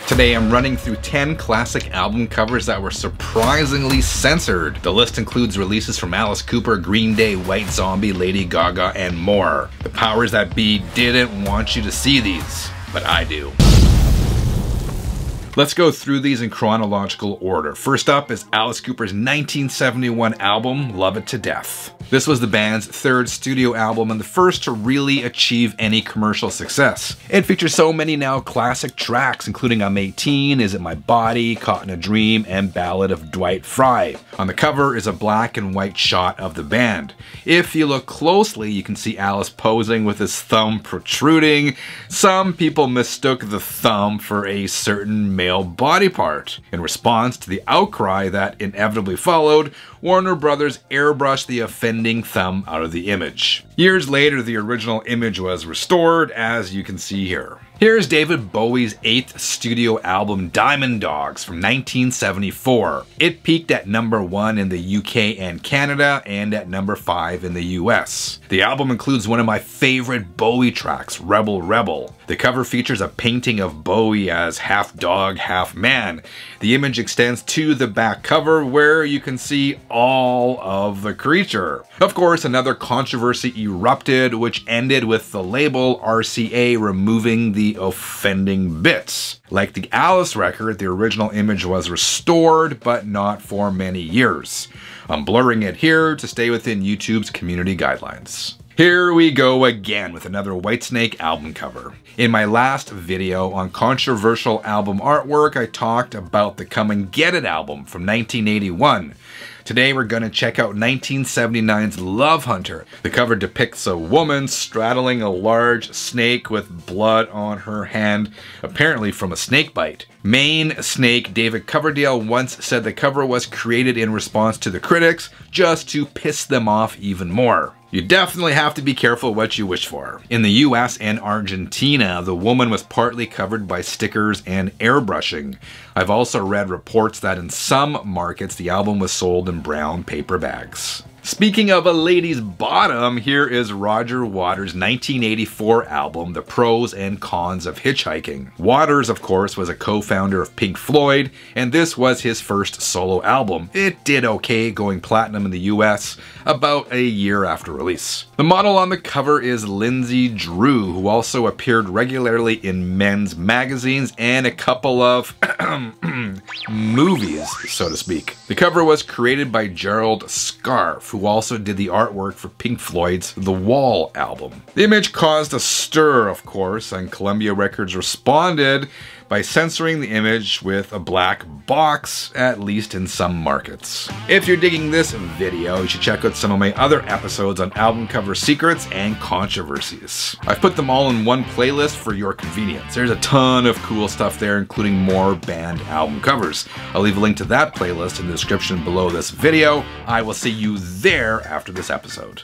Today I'm running through 10 classic album covers that were surprisingly censored. The list includes releases from Alice Cooper, Green Day, White Zombie, Lady Gaga, and more. The powers that be didn't want you to see these, but I do. Let's go through these in chronological order. First up is Alice Cooper's 1971 album, Love It to Death. This was the band's third studio album and the first to really achieve any commercial success. It features so many now classic tracks, including I'm 18, Is It My Body, Caught in a Dream, and Ballad of Dwight Fry. On the cover is a black and white shot of the band. If you look closely, you can see Alice posing with his thumb protruding. Some people mistook the thumb for a certain male body part. In response to the outcry that inevitably followed, Warner Brothers airbrushed the offending thumb out of the image. Years later, the original image was restored, as you can see here. Here's David Bowie's 8th studio album, Diamond Dogs, from 1974. It peaked at #1 in the UK and Canada, and at #5 in the US. The album includes one of my favorite Bowie tracks, Rebel Rebel. The cover features a painting of Bowie as half dog, half man. The image extends to the back cover, where you can see all of the creature. Of course, another controversy erupted, which ended with the label RCA removing the offending bits. Like the Alice record, the original image was restored, but not for many years. I'm blurring it here to stay within YouTube's community guidelines. Here we go again with another Whitesnake album cover. In my last video on controversial album artwork, I talked about the Come and Get It album from 1981. Today we're going to check out 1979's Love Hunter. The cover depicts a woman straddling a large snake with blood on her hand, apparently from a snake bite. Maine snake David Coverdale once said the cover was created in response to the critics, just to piss them off even more. You definitely have to be careful what you wish for. In the US and Argentina, the woman was partly covered by stickers and airbrushing. I've also read reports that in some markets the album was sold in brown paper bags. Speaking of a lady's bottom, here is Roger Waters' 1984 album, The Pros and Cons of Hitchhiking. Waters, of course, was a co-founder of Pink Floyd, and this was his first solo album. It did okay, going platinum in the US about a year after release. The model on the cover is Lindsay Drew, who also appeared regularly in men's magazines and a couple of movies, so to speak. The cover was created by Gerald Scarfe, who also did the artwork for Pink Floyd's The Wall album. The image caused a stir, of course, and Columbia Records responded by censoring the image with a black box, at least in some markets. If you're digging this video, you should check out some of my other episodes on album cover secrets and controversies. I've put them all in one playlist for your convenience. There's a ton of cool stuff there, including more band album covers. I'll leave a link to that playlist in the description below this video. I will see you there after this episode.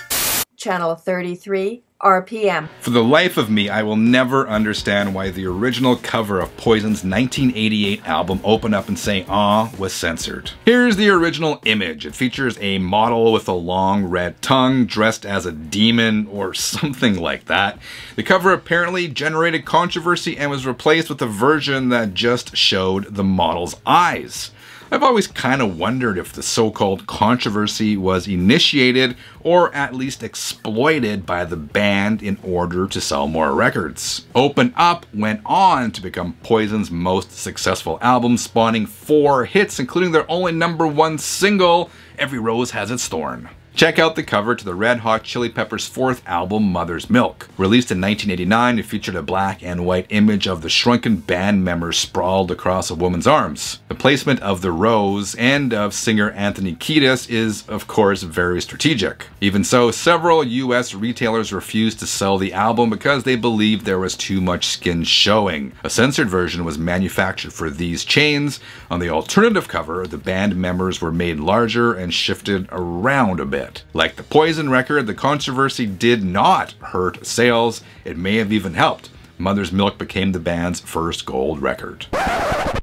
Channel 33 RPM. For the life of me, I will never understand why the original cover of Poison's 1988 album Open Up and Say Ah was censored. Here's the original image. It features a model with a long red tongue dressed as a demon or something like that. The cover apparently generated controversy and was replaced with a version that just showed the model's eyes. I've always kind of wondered if the so-called controversy was initiated or at least exploited by the band in order to sell more records. Open Up went on to become Poison's most successful album, spawning 4 hits, including their only #1 single, Every Rose Has Its Thorn. Check out the cover to the Red Hot Chili Peppers' 4th album, Mother's Milk. Released in 1989, it featured a black and white image of the shrunken band members sprawled across a woman's arms. The placement of the rose and of singer Anthony Kiedis is, of course, very strategic. Even so, several US retailers refused to sell the album because they believed there was too much skin showing. A censored version was manufactured for these chains. On the alternative cover, the band members were made larger and shifted around a bit. Like the Poison record, the controversy did not hurt sales. It may have even helped. Mother's Milk became the band's first gold record.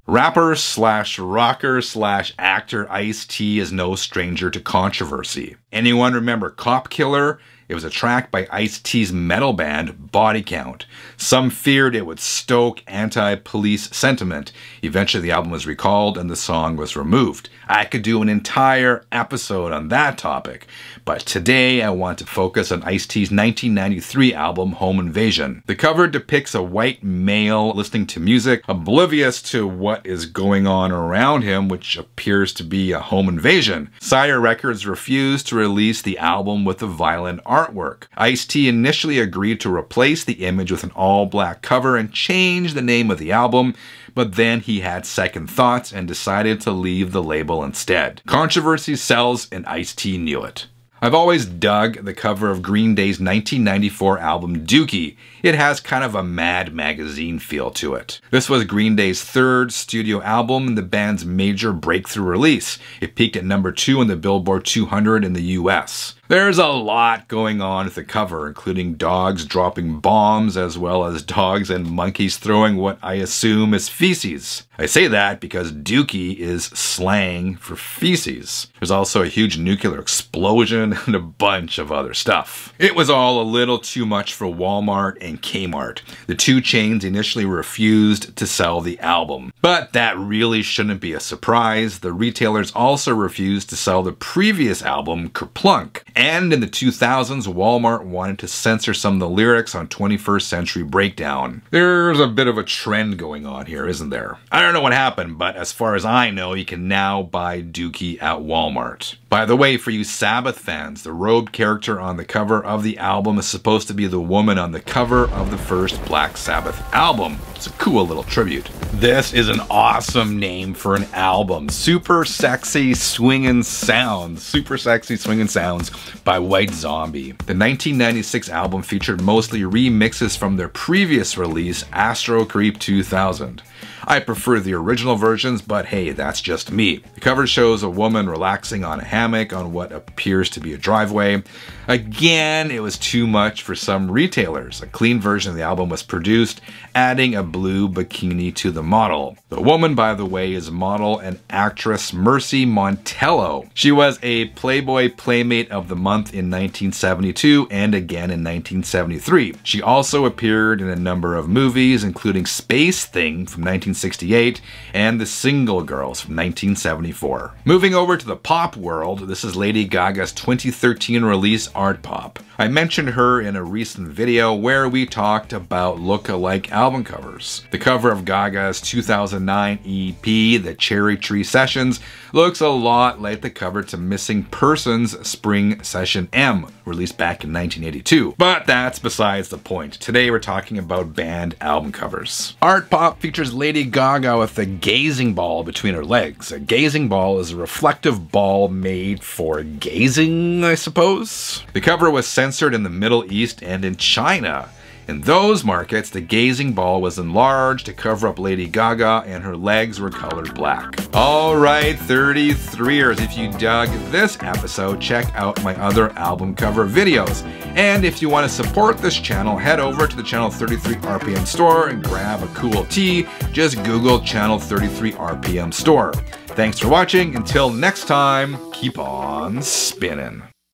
Rapper slash rocker slash actor Ice-T is no stranger to controversy. Anyone remember Cop Killer? It was a track by Ice-T's metal band, Body Count. Some feared it would stoke anti-police sentiment. Eventually the album was recalled and the song was removed. I could do an entire episode on that topic, but today I want to focus on Ice-T's 1993 album, Home Invasion. The cover depicts a white male listening to music, oblivious to what is going on around him, which appears to be a home invasion. Sire Records refused to release the album with the violent artwork. Ice-T initially agreed to replace the image with an all-black cover and change the name of the album, but then he had second thoughts and decided to leave the label instead. Controversy sells and Ice-T knew it. I've always dug the cover of Green Day's 1994 album Dookie. It has kind of a Mad Magazine feel to it. This was Green Day's third studio album and the band's major breakthrough release. It peaked at number 2 on the Billboard 200 in the US. There's a lot going on with the cover, including dogs dropping bombs as well as dogs and monkeys throwing what I assume is feces. I say that because dookie is slang for feces. There's also a huge nuclear explosion and a bunch of other stuff. It was all a little too much for Walmart and Kmart. The two chains initially refused to sell the album. But that really shouldn't be a surprise. The retailers also refused to sell the previous album, Kerplunk. And in the 2000s, Walmart wanted to censor some of the lyrics on 21st Century Breakdown. There's a bit of a trend going on here, isn't there? I don't know what happened, but as far as I know, you can now buy Dookie at Walmart. By the way, for you Sabbath fans, the robed character on the cover of the album is supposed to be the woman on the cover of the first Black Sabbath album. It's a cool little tribute. This is an awesome name for an album. Super Sexy Swingin' Sounds. Super Sexy Swingin' Sounds by White Zombie. The 1996 album featured mostly remixes from their previous release, Astro Creep 2000. I prefer the original versions, but hey, that's just me. The cover shows a woman relaxing on a hammock on what appears to be a driveway. Again, it was too much for some retailers. A clean version of the album was produced, adding a blue bikini to the model. The woman, by the way, is model and actress Mercy Montello. She was a Playboy Playmate of the Month in 1972 and again in 1973. She also appeared in a number of movies, including Space Thing from 1968 and The Single Girls from 1974. Moving over to the pop world, this is Lady Gaga's 2013 release Art Pop. I mentioned her in a recent video where we talked about look-alike album covers. The cover of Gaga's 2009 EP, The Cherry Tree Sessions, looks a lot like the cover to Missing Persons Spring Session M, released back in 1982. But that's besides the point. Today we're talking about band album covers. Art Pop features Lady Gaga with a gazing ball between her legs. A gazing ball is a reflective ball made for gazing, I suppose. The cover was censored in the Middle East and in China. In those markets, the gazing ball was enlarged to cover up Lady Gaga and her legs were colored black. Alright, 33ers, if you dug this episode, check out my other album cover videos. And if you want to support this channel, head over to the Channel 33 RPM store and grab a cool tee. Just Google Channel 33 RPM store. Thanks for watching. Until next time, keep on spinning.